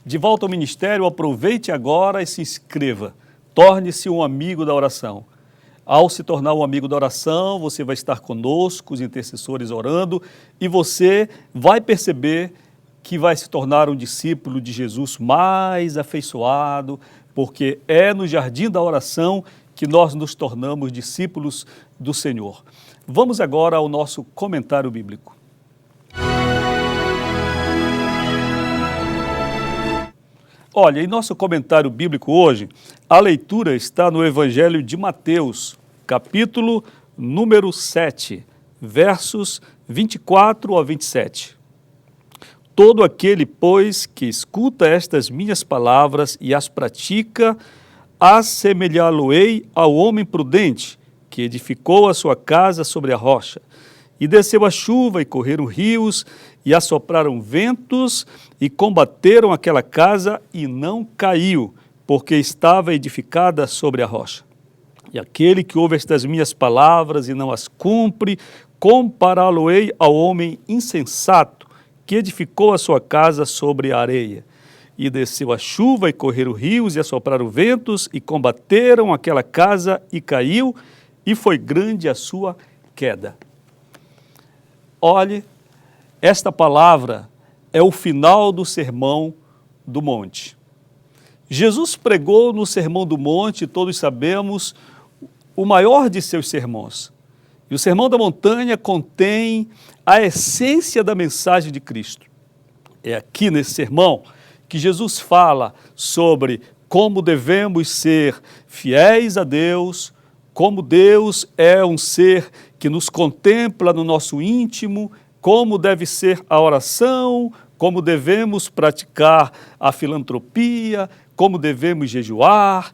De volta ao ministério, aproveite agora e se inscreva. Torne-se um amigo da oração. Ao se tornar um amigo da oração, você vai estar conosco, os intercessores orando, e você vai perceber que vai se tornar um discípulo de Jesus mais afeiçoado, porque é no jardim da oração que nós nos tornamos discípulos do Senhor. Vamos agora ao nosso comentário bíblico. Olha, em nosso comentário bíblico hoje, a leitura está no Evangelho de Mateus, capítulo número 7, versos 24 a 27. Todo aquele, pois, que escuta estas minhas palavras e as pratica, assemelhá-lo-ei ao homem prudente, que edificou a sua casa sobre a rocha. E desceu a chuva, e correram rios, e assopraram ventos, e combateram aquela casa, e não caiu, porque estava edificada sobre a rocha. E aquele que ouve estas minhas palavras e não as cumpre, compará-lo-ei ao homem insensato, que edificou a sua casa sobre a areia. E desceu a chuva, e correram rios, e assopraram ventos, e combateram aquela casa, e caiu, e foi grande a sua queda. Olhe, esta palavra é o final do Sermão do Monte. Jesus pregou no Sermão do Monte, todos sabemos, o maior de seus sermões. E o Sermão da Montanha contém a essência da mensagem de Cristo. É aqui nesse sermão que Jesus fala sobre como devemos ser fiéis a Deus, como Deus é um ser que nos contempla no nosso íntimo, como deve ser a oração, como devemos praticar a filantropia, como devemos jejuar.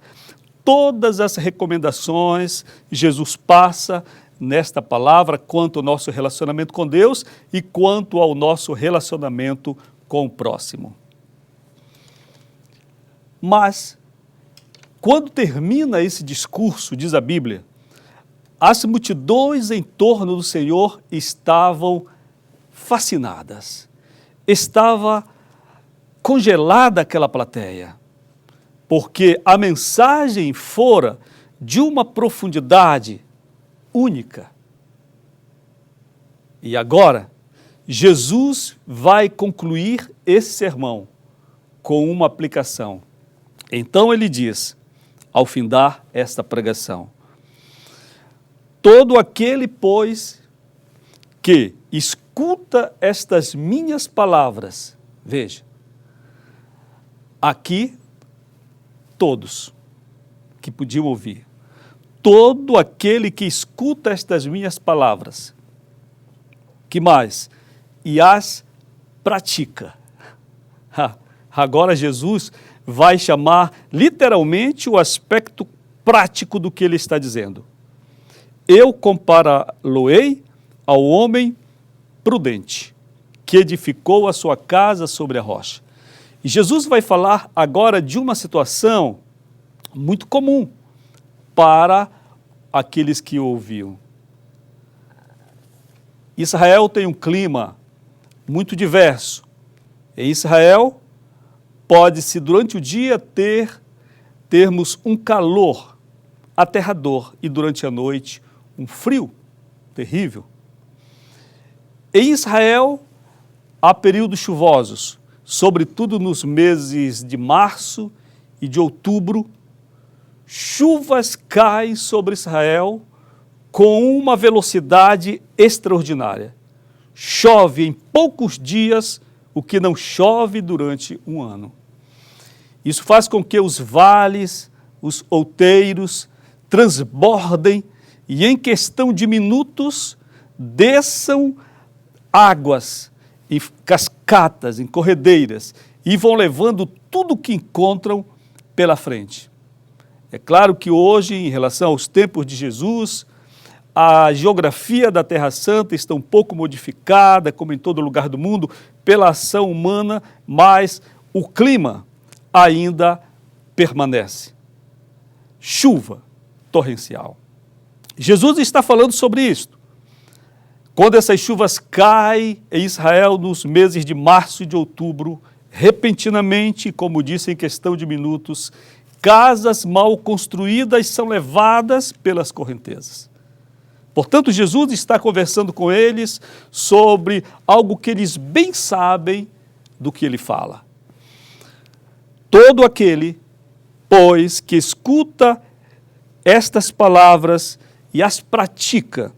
Todas as recomendações Jesus passa nesta palavra quanto ao nosso relacionamento com Deus e quanto ao nosso relacionamento com o próximo. Mas, quando termina esse discurso, diz a Bíblia, as multidões em torno do Senhor estavam fascinadas. Estava congelada aquela plateia, porque a mensagem fora de uma profundidade única. E agora, Jesus vai concluir esse sermão com uma aplicação. Então ele diz, ao findar esta pregação, todo aquele, pois, que escuta estas minhas palavras, veja, aqui todos que podiam ouvir, todo aquele que escuta estas minhas palavras, que mais? E as pratica. Agora Jesus vai chamar literalmente o aspecto prático do que ele está dizendo. Eu compará-lo-ei ao homem prudente, que edificou a sua casa sobre a rocha. E Jesus vai falar agora de uma situação muito comum para aqueles que o ouviam. Israel tem um clima muito diverso. Em Israel, pode-se durante o dia termos um calor aterrador e durante a noite um frio terrível. Em Israel, há períodos chuvosos, sobretudo nos meses de março e de outubro. Chuvas caem sobre Israel com uma velocidade extraordinária. Chove em poucos dias o que não chove durante um ano. Isso faz com que os vales, os outeiros, transbordem e em questão de minutos desçam águas em cascatas, em corredeiras e vão levando tudo o que encontram pela frente. É claro que hoje, em relação aos tempos de Jesus, a geografia da Terra Santa está um pouco modificada, como em todo lugar do mundo, pela ação humana, mas o clima ainda permanece. Chuva torrencial. Jesus está falando sobre isto. Quando essas chuvas caem em Israel nos meses de março e de outubro, repentinamente, como disse em questão de minutos, casas mal construídas são levadas pelas correntezas. Portanto, Jesus está conversando com eles sobre algo que eles bem sabem do que ele fala. Todo aquele, pois, que escuta estas palavras e as pratica,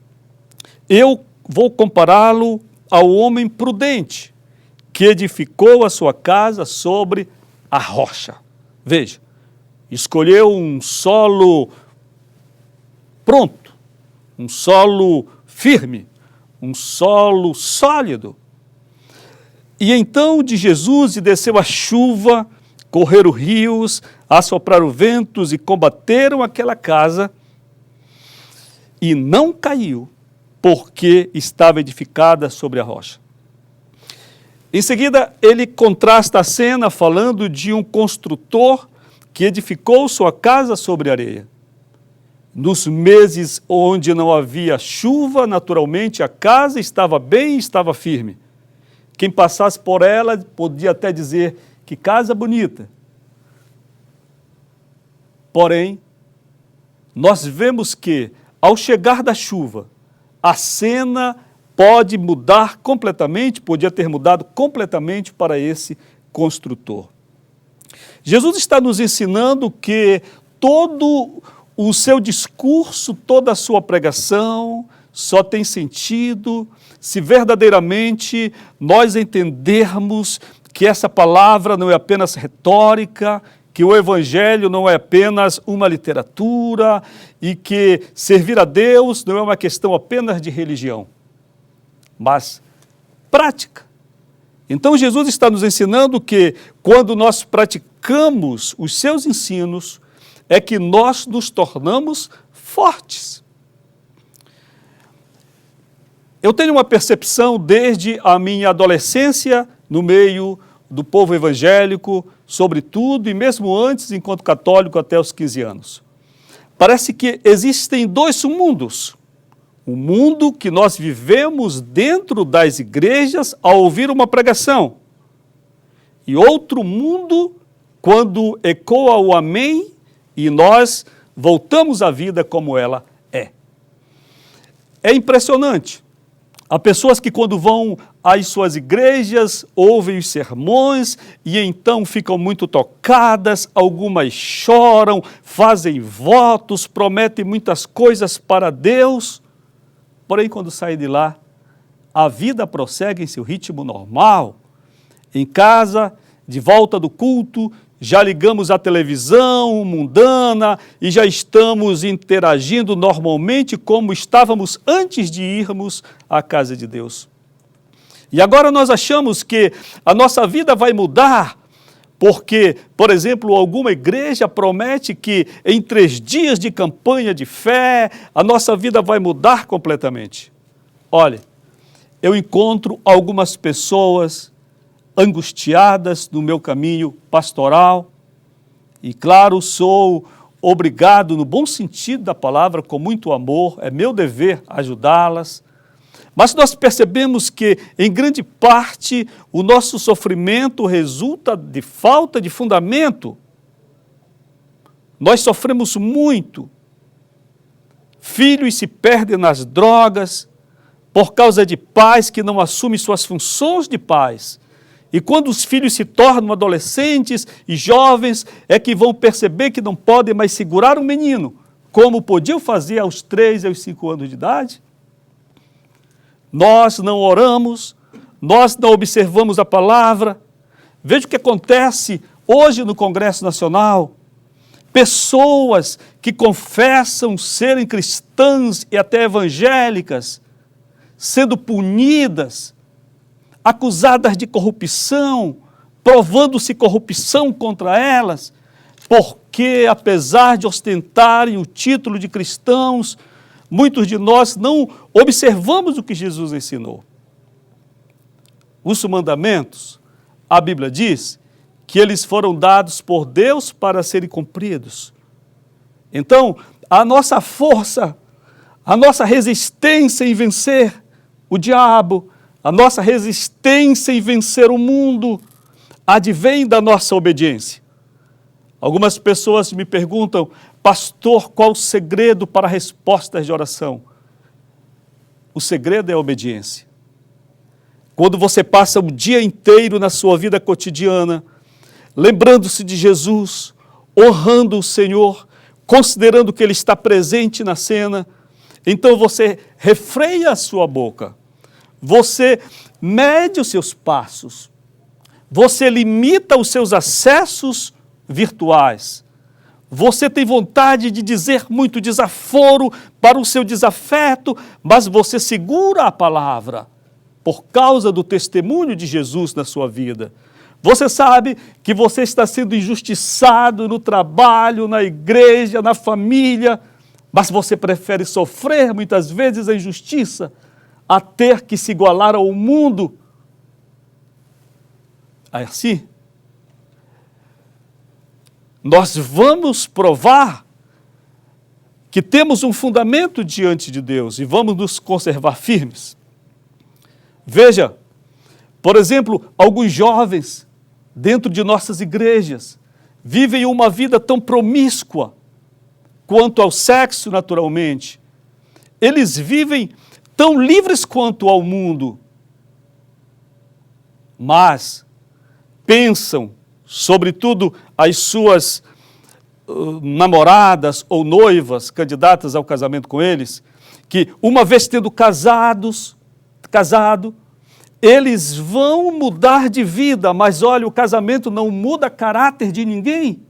eu vou compará-lo ao homem prudente, que edificou a sua casa sobre a rocha. Veja, escolheu um solo pronto, um solo firme, um solo sólido. E então de Jesus e desceu a chuva, correram rios, assopraram ventos e combateram aquela casa, e não caiu, porque estava edificada sobre a rocha. Em seguida, ele contrasta a cena falando de um construtor que edificou sua casa sobre areia. Nos meses onde não havia chuva, naturalmente a casa estava bem, estava firme. Quem passasse por ela podia até dizer que casa bonita. Porém, nós vemos que, ao chegar da chuva, a cena pode mudar completamente, podia ter mudado completamente para esse construtor. Jesus está nos ensinando que todo o seu discurso, toda a sua pregação só tem sentido se verdadeiramente nós entendermos que essa palavra não é apenas retórica, que o Evangelho não é apenas uma literatura e que servir a Deus não é uma questão apenas de religião, mas prática. Então Jesus está nos ensinando que quando nós praticamos os seus ensinos, é que nós nos tornamos fortes. Eu tenho uma percepção desde a minha adolescência no meio do povo evangélico, sobretudo, e mesmo antes, enquanto católico, até os 15 anos. Parece que existem dois mundos. O mundo que nós vivemos dentro das igrejas ao ouvir uma pregação. E outro mundo quando ecoa o amém e nós voltamos à vida como ela é. É impressionante. Há pessoas que quando vão às suas igrejas, ouvem os sermões e então ficam muito tocadas, algumas choram, fazem votos, prometem muitas coisas para Deus, porém quando saem de lá, a vida prossegue em seu ritmo normal. Em casa, de volta do culto, já ligamos a televisão mundana e já estamos interagindo normalmente como estávamos antes de irmos à casa de Deus. E agora nós achamos que a nossa vida vai mudar porque, por exemplo, alguma igreja promete que em 3 dias de campanha de fé, a nossa vida vai mudar completamente. Olha, eu encontro algumas pessoas angustiadas no meu caminho pastoral e, claro, sou obrigado, no bom sentido da palavra, com muito amor, é meu dever ajudá-las. Mas nós percebemos que, em grande parte, o nosso sofrimento resulta de falta de fundamento. Nós sofremos muito. Filhos se perdem nas drogas por causa de pais que não assumem suas funções de pais. E quando os filhos se tornam adolescentes e jovens, é que vão perceber que não podem mais segurar um menino, como podiam fazer aos 3 e aos 5 anos de idade. Nós não oramos, nós não observamos a palavra. Veja o que acontece hoje no Congresso Nacional. Pessoas que confessam serem cristãs e até evangélicas, sendo punidas, acusadas de corrupção, provando-se corrupção contra elas, porque apesar de ostentarem o título de cristãos, muitos de nós não observamos o que Jesus ensinou. Os mandamentos, a Bíblia diz que eles foram dados por Deus para serem cumpridos. Então, a nossa força, a nossa resistência em vencer o diabo, a nossa resistência em vencer o mundo, advém da nossa obediência. Algumas pessoas me perguntam, pastor, qual o segredo para respostas de oração? O segredo é a obediência. Quando você passa o dia inteiro na sua vida cotidiana, lembrando-se de Jesus, honrando o Senhor, considerando que Ele está presente na cena, então você refreia a sua boca, você mede os seus passos, você limita os seus acessos virtuais, você tem vontade de dizer muito desaforo para o seu desafeto, mas você segura a palavra por causa do testemunho de Jesus na sua vida. Você sabe que você está sendo injustiçado no trabalho, na igreja, na família, mas você prefere sofrer muitas vezes a injustiça a ter que se igualar ao mundo. Assim, nós vamos provar que temos um fundamento diante de Deus e vamos nos conservar firmes. Veja, por exemplo, alguns jovens dentro de nossas igrejas vivem uma vida tão promíscua quanto ao sexo naturalmente. Eles vivem tão livres quanto ao mundo, mas pensam, sobretudo as suas namoradas ou noivas candidatas ao casamento com eles, que uma vez tendo casado, eles vão mudar de vida, mas olha, o casamento não muda caráter de ninguém.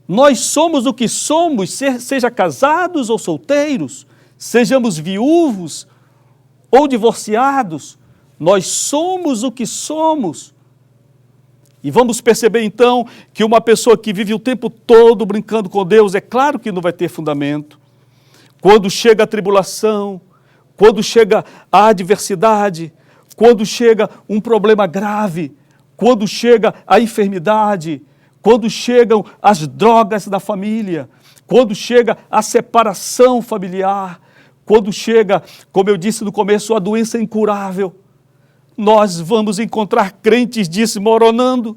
Nós somos o que somos, seja casados ou solteiros, sejamos viúvos ou divorciados, nós somos o que somos. E vamos perceber então que uma pessoa que vive o tempo todo brincando com Deus, é claro que não vai ter fundamento. Quando chega a tribulação, quando chega a adversidade, quando chega um problema grave, quando chega a enfermidade, quando chegam as drogas da família, quando chega a separação familiar, quando chega, como eu disse no começo, a doença incurável, nós vamos encontrar crentes desmoronando,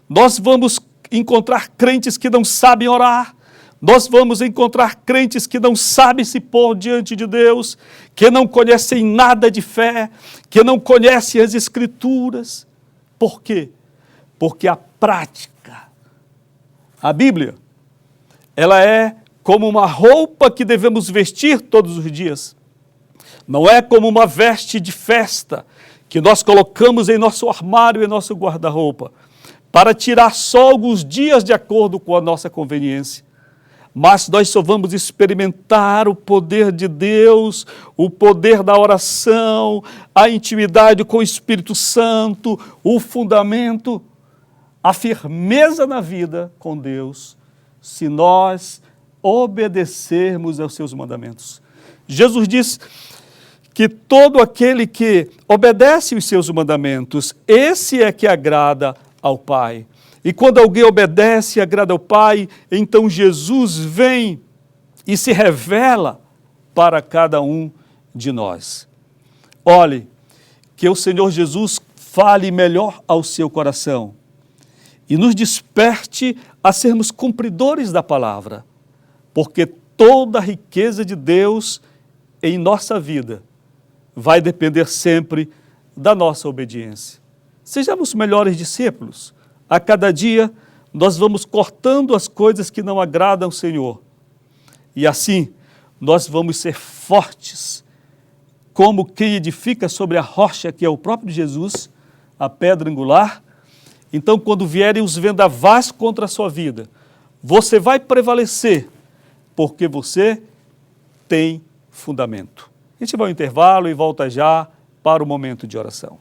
nós vamos encontrar crentes que não sabem orar, nós vamos encontrar crentes que não sabem se pôr diante de Deus, que não conhecem nada de fé, que não conhecem as Escrituras. Por quê? Porque a prática, a Bíblia, ela é como uma roupa que devemos vestir todos os dias. Não é como uma veste de festa que nós colocamos em nosso armário e nosso guarda-roupa, para tirar só alguns dias de acordo com a nossa conveniência. Mas nós só vamos experimentar o poder de Deus, o poder da oração, a intimidade com o Espírito Santo, o fundamento, a firmeza na vida com Deus, se nós obedecermos aos seus mandamentos. Jesus diz que todo aquele que obedece os seus mandamentos, esse é que agrada ao Pai. E quando alguém obedece e agrada ao Pai, então Jesus vem e se revela para cada um de nós. Olhe, que o Senhor Jesus fale melhor ao seu coração e nos desperte a sermos cumpridores da palavra, porque toda a riqueza de Deus em nossa vida vai depender sempre da nossa obediência. Sejamos melhores discípulos. A cada dia nós vamos cortando as coisas que não agradam ao Senhor. E assim nós vamos ser fortes, como quem edifica sobre a rocha que é o próprio Jesus, a pedra angular. Então quando vierem os vendavais contra a sua vida, você vai prevalecer, porque você tem fundamento. A gente vai ao intervalo e volta já para o momento de oração.